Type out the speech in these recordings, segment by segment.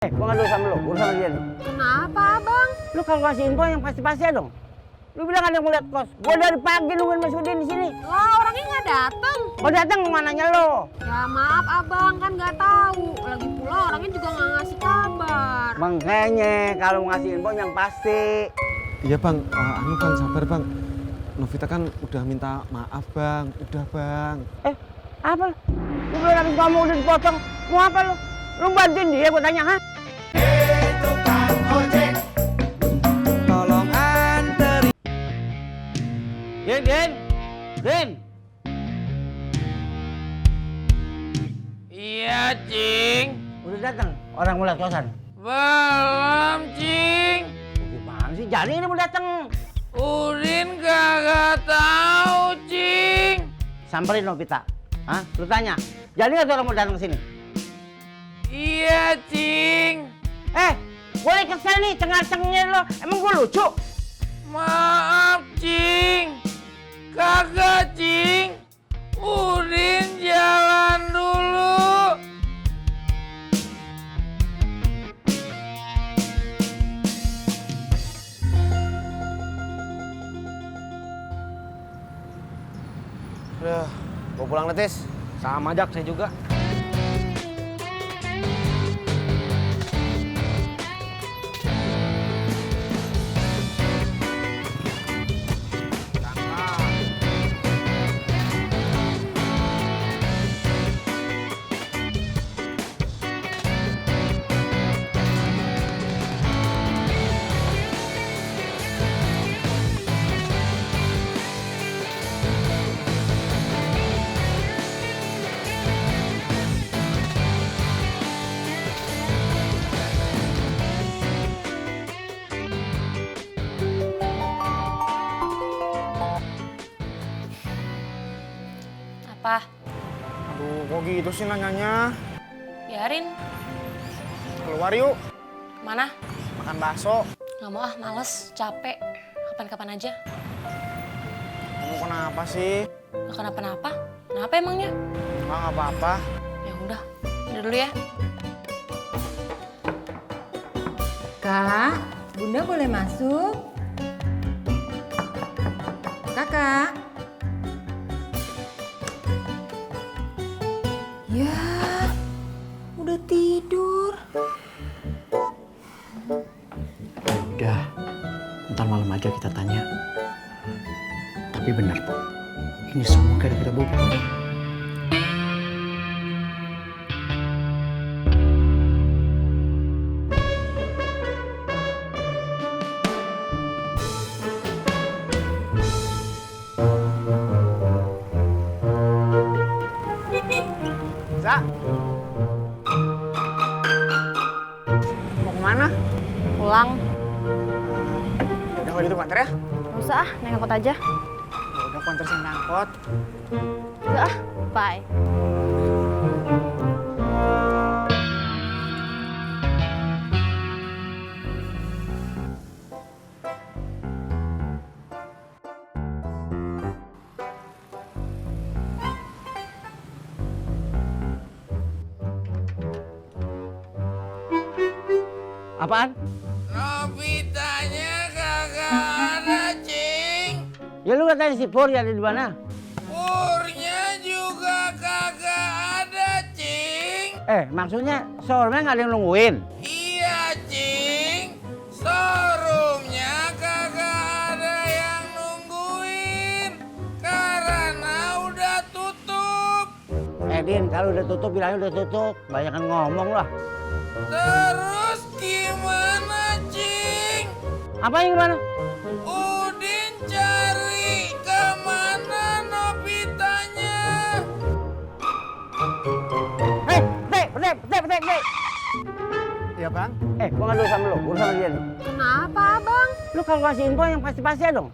Gua ngadu sama lu, urusan sama dia nih. Kenapa, Abang? Lu kalau ngasih info yang pasti-pasti ya dong. Lu bilang ada yang mau lihat kos. Gua dari pagi nungguin Mas Udin di sini. Lah, orangnya nggak datang. Kok datang mananya lo? Ya maaf, Abang, kan nggak tahu. Lagi pula orangnya juga nggak ngasih kabar. Makanya kalau ngasih info yang pasti. Iya bang, bang sabar bang. Novita kan udah minta maaf bang, udah bang. Apa lu? Lu belum habis ngomong udah dipotong. Mau apa lu? Lu bantuin dia gua tanya, ha? Tolong anteri. Din. Iya, Cing. Udah datang orang mau lihat kosan. Belum, Cing. Gimana sih? Jadi ini mau datang. Udin kagak tahu, Cing. Samperin Novita. Hah? Lu tanya. Jadi nggak tuh orang mau datang ke sini? Iya, Cing. Boleh kesel nih, cengar-cengir lo. Emang gua lucu? Maaf, Cing. Kagak, Cing. Udin jalan dulu. Udah, mau pulang Netis? Sama Jak, saya juga. Apa? Aduh, kok gitu sih nanyanya? Biarin. Keluar yuk, Kemana? makan bakso. Nggak mau ah, males, capek. Kapan-kapan aja. Kamu kenapa sih? Nggak kenapa-napa. Kenapa emangnya? Nggak apa-apa. Ya udah dulu ya. Kak, Bunda boleh masuk? Kakak. Ya, udah tidur. Udah, ntar malam aja kita tanya. Tapi benar, Bu. Ini semua gara-gara Bobi. Za? Mau kemana? Pulang. Udah kalau gitu kantor ya? Nggak usah ah, naik angkot aja. Ya udah konter sini angkot. Udah ah, bye. Apaan? Novitanya kagak ada, Cing. Ya lu katanya si Pur ada di mana? Purnya juga kagak ada, Cing. Maksudnya showroomnya nggak ada yang nungguin. Iya, Cing. Showroomnya kagak ada yang nungguin. Karena udah tutup. Din, kalau udah tutup bilangnya udah tutup. Banyakan ngomong lah. Terus gimana, Cing? Apa yang gimana? Udin cari kemana Novitanya? Dek. Iya bang? Gua ngadu sama lu, urusan sama dia nih. Kenapa, Abang? Lu kalau ngasih info yang pasti-pasti ya dong.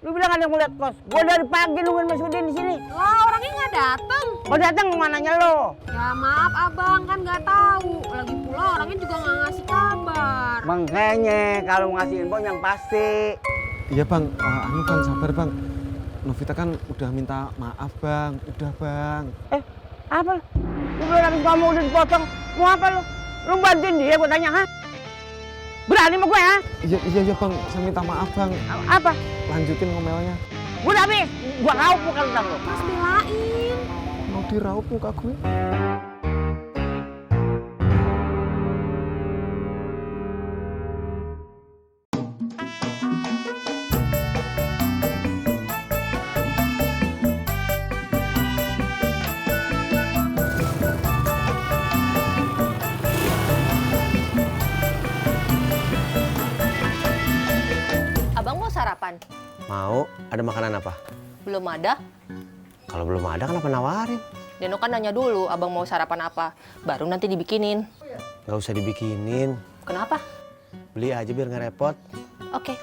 Lu bilang ada yang mau lihat kos. Gua dari pagi nungguin Mas Udin di sini. Lah, orangnya nggak datang. Kok datang mananya lo? Ya maaf, Abang, kan nggak tahu. Lagi pula orangnya juga nggak ngasih kabar. Makanya kalau ngasih info yang pasti. Iya bang, bang sabar bang. Novita kan udah minta maaf bang, udah bang. Apa lu? Lu belum habis ngomong udah dipotong. Mau apa lu? Lu Lu bantuin dia gue tanya, ha? Berani sama gue, ha? Iya bang, saya minta maaf bang. Apa? Lanjutin ngomelnya. Gue udah habis. Gue raup muka lu, lu. Mas belain. Mau diraup muka gue. Abang mau sarapan? Mau? Ada makanan apa? Belum ada. Kalau belum ada kenapa nawarin? Deno kan nanya dulu abang mau sarapan apa. Baru nanti dibikinin. Gak usah dibikinin. Kenapa? Beli aja biar nggak repot. Oke.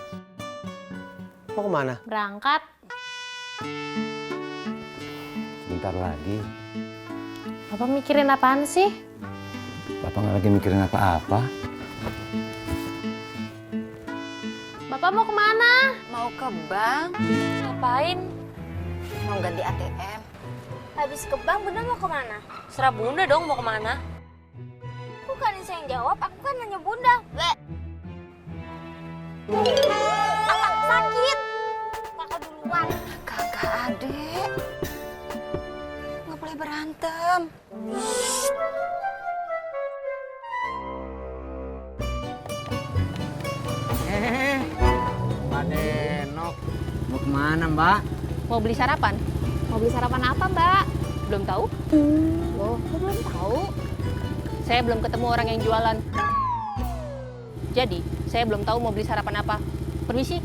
Mau kemana? Berangkat. Bentar lagi. Bapak mikirin apaan sih? Bapak nggak lagi mikirin apa-apa. Bapak mau kemana? Mau ke bank, Ngapain? mau ganti ATM. Habis ke bank, Bunda mau kemana? Serah Bunda dong mau kemana. Bukan saya yang jawab, aku kan nanya Bunda. Sakit. Kakak duluan. Kakak adek, nggak boleh berantem. Mbak Denok. Mau kemana, Mbak? Mau beli sarapan? Mau beli sarapan apa, Mbak? Belum tahu? Loh, kok belum tahu? Saya belum ketemu orang yang jualan. Jadi, saya belum tahu mau beli sarapan apa. Permisi.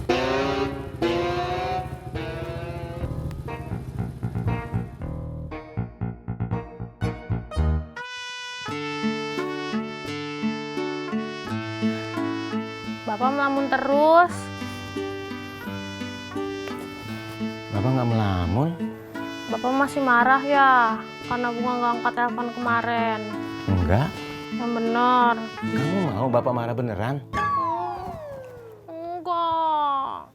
Bapak melamun terus. Bapak nggak melamun? Bapak masih marah ya karena Bunga nggak angkat telepon kemarin. Enggak. Yang bener. Kamu mau Bapak marah beneran? Enggak.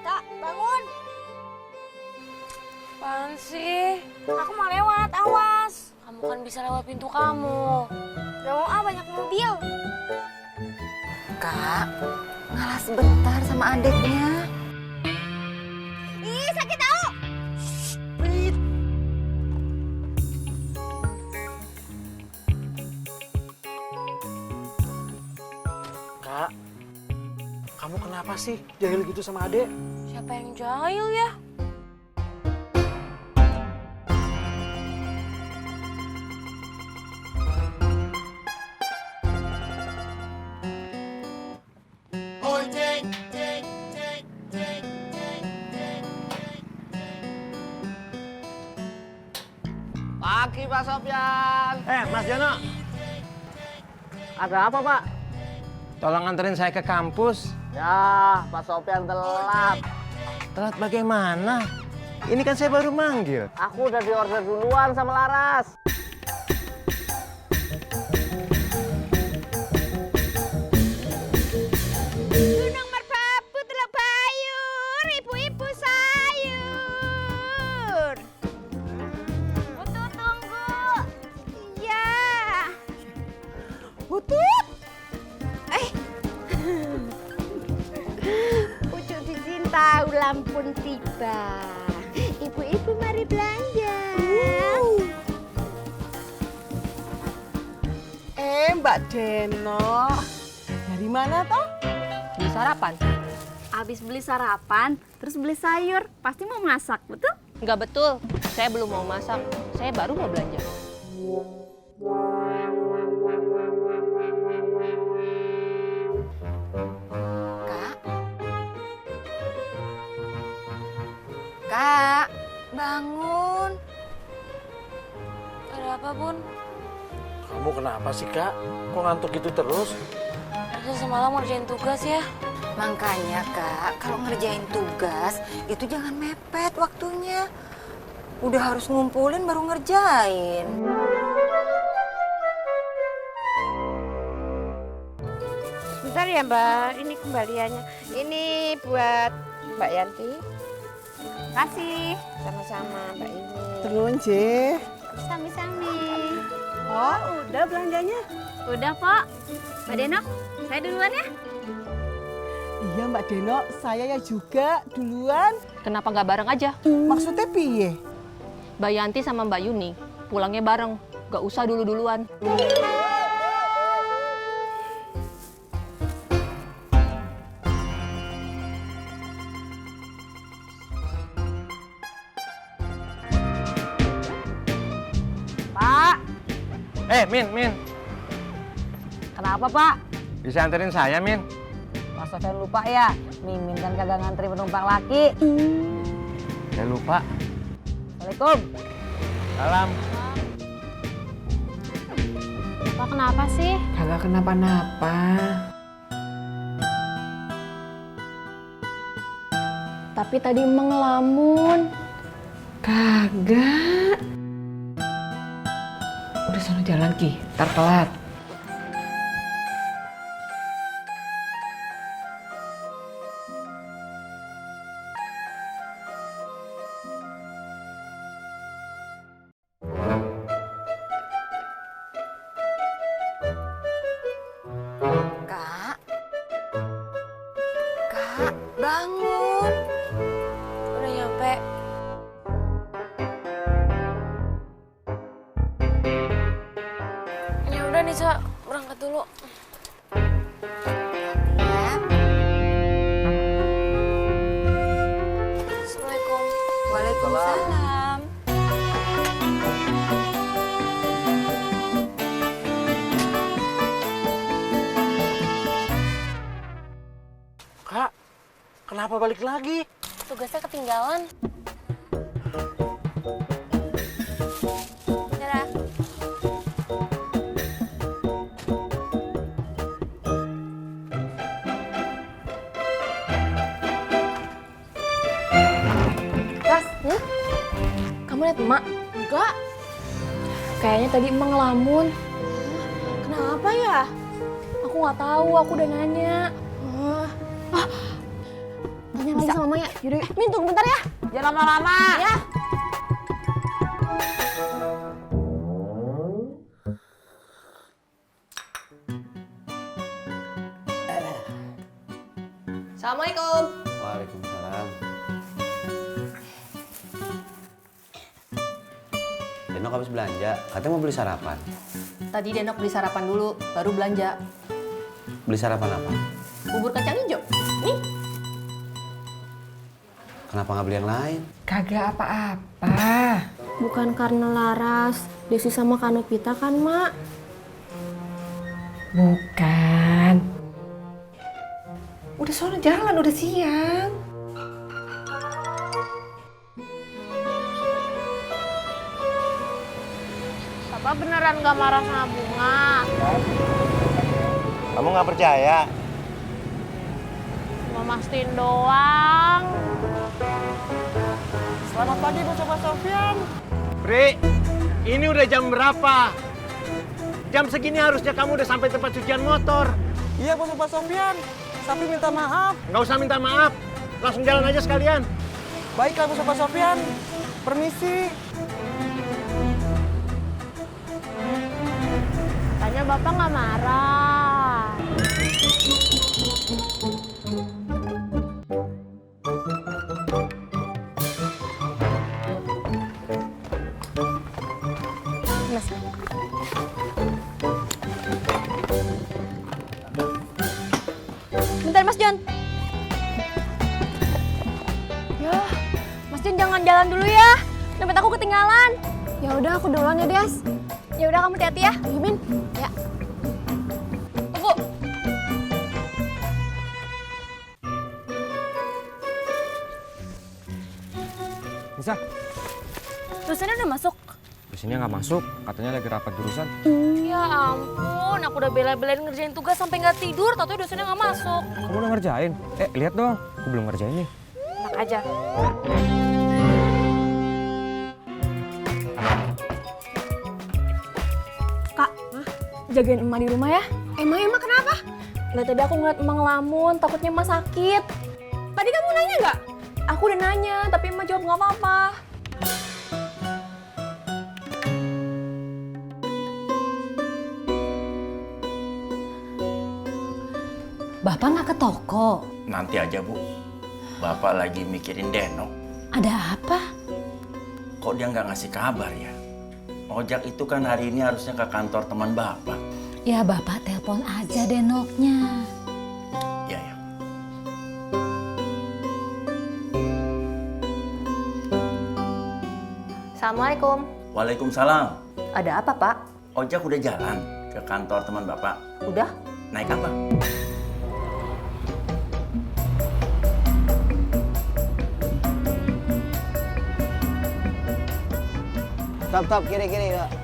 Kak, bangun. Apaan sih? Aku mau lewat, awas. Kamu kan bisa lewat pintu kamu. Gak mau banyak mobil. Kak, ngalah sebentar sama adeknya. Ih, sakit tau. Kak, kamu kenapa sih jahil gitu sama adek? Siapa yang jahil ya? Pagi, Pak Sofyan. Mas Jono. Ada apa, Pak? Tolong anterin saya ke kampus. Ya, Pak Sofyan telat. Telat bagaimana? Ini kan saya baru manggil. Aku udah diorder duluan sama Laras. Gunung merbabu teluk bayur, ibu-ibu sayur. Butuh tunggu. Iya. Butut. Pucuk dicinta ulang pun tiba. Ibu-ibu mari belanja. Mbak Deno, dari mana toh? Beli sarapan? Abis beli sarapan, terus beli sayur. Pasti mau masak, betul? Nggak betul. Saya belum mau masak. Saya baru mau belanja. Kak, Kak, bangun. Ada apa, Bun? Kamu kenapa sih, Kak? Kok ngantuk gitu terus? Saya semalam ngerjain tugas ya. Makanya Kak, kalau ngerjain tugas itu jangan mepet waktunya. Udah harus ngumpulin baru ngerjain. Bentar ya Mbak, ini kembaliannya. Ini buat Mbak Yanti. Makasih. Sama-sama Mbak Ini. Terus, Je. Sami-sami. Oh, udah belanjanya? Udah, Pak. Mbak Denok, saya duluan ya. Iya, Mbak Denok, saya ya juga duluan. Kenapa nggak bareng aja? Maksudnya piye? Mbak Yanti sama Mbak Yuni pulangnya bareng. Nggak usah dulu-duluan. Pak, Min. kenapa Pak? Bisa anterin saya, Min? Mas Sofian lupa ya, Mimin kan kagak ngantri penumpang laki. Saya lupa. Assalamualaikum. Salam. Pak, kenapa sih? Kagak kenapa-napa. Tapi tadi emang ngelamun. Kagak. Udah sono jalan Ki, ntar telat. Kak, bangun. Udah nyampe. Ya udah nih, Cak. Berangkat dulu. Ya. Assalamualaikum. Waalaikumsalam. Kak, kenapa balik lagi? Tugasnya ketinggalan. Dadah. Kas, kamu lihat emak? Enggak. Kayaknya tadi emak ngelamun. Kenapa ya? Aku nggak tahu, aku udah nanya. Tanya lagi sama Maya. Yaudah, Min tunggu bentar ya. Jangan lama-lama. Ya. Assalamualaikum. Waalaikumsalam. Denok habis belanja, katanya mau beli sarapan. Tadi Denok beli sarapan dulu, baru belanja. Beli sarapan apa? Bubur kacang hijau. Nih. Kenapa nggak beli yang lain? Kagak apa-apa. Bukan karena Laras, Desi sama Kanopita kan, Mak? Bukan. Udah sono jalan, udah siang. Papa beneran gak marah sama Bunga? Kamu nggak percaya? Mau mastiin doang. Selamat pagi, Bu Sobat Sofian. Pri, ini udah jam berapa? Jam segini harusnya kamu udah sampai tempat cucian motor. Iya, Bu Sobat Sofian. Tapi minta maaf. Nggak usah minta maaf. Langsung jalan aja sekalian. Baik, Bu Sobat Sofian. Permisi. Tanya Bapak nggak marah. Mas. Bentar Mas Jon. Ya, Mas Jon jangan jalan dulu ya. Dompet aku ketinggalan. Ya udah aku duluan ya, Des. Ya udah kamu hati-hati ya. Min. Ya. Tunggu. Bisa? Dosennya udah masuk. Dosennya nggak masuk, katanya lagi rapat jurusan. Ya ampun, aku udah bela-belain ngerjain tugas sampai nggak tidur, tau-tau dosennya nggak masuk. Kamu udah ngerjain? Lihat dong, aku belum ngerjain nih. Enak aja. Kak, jagain emak di rumah ya. Emang kenapa? Nggak, tadi aku ngeliat emak ngelamun, takutnya emak sakit. Tadi kamu nanya nggak? Aku udah nanya, tapi emak jawab nggak apa-apa. Bapak nggak ke toko? Nanti aja, Bu. Bapak lagi mikirin Deno. Ada apa? Kok dia nggak ngasih kabar ya? Ojak itu kan hari ini harusnya ke kantor teman Bapak. Ya Bapak telepon aja Denoknya. Ya, ya. Assalamualaikum. Waalaikumsalam. Ada apa, Pak? Ojak udah jalan ke kantor teman Bapak. Udah? Naik apa? Stop, kiri, Pak.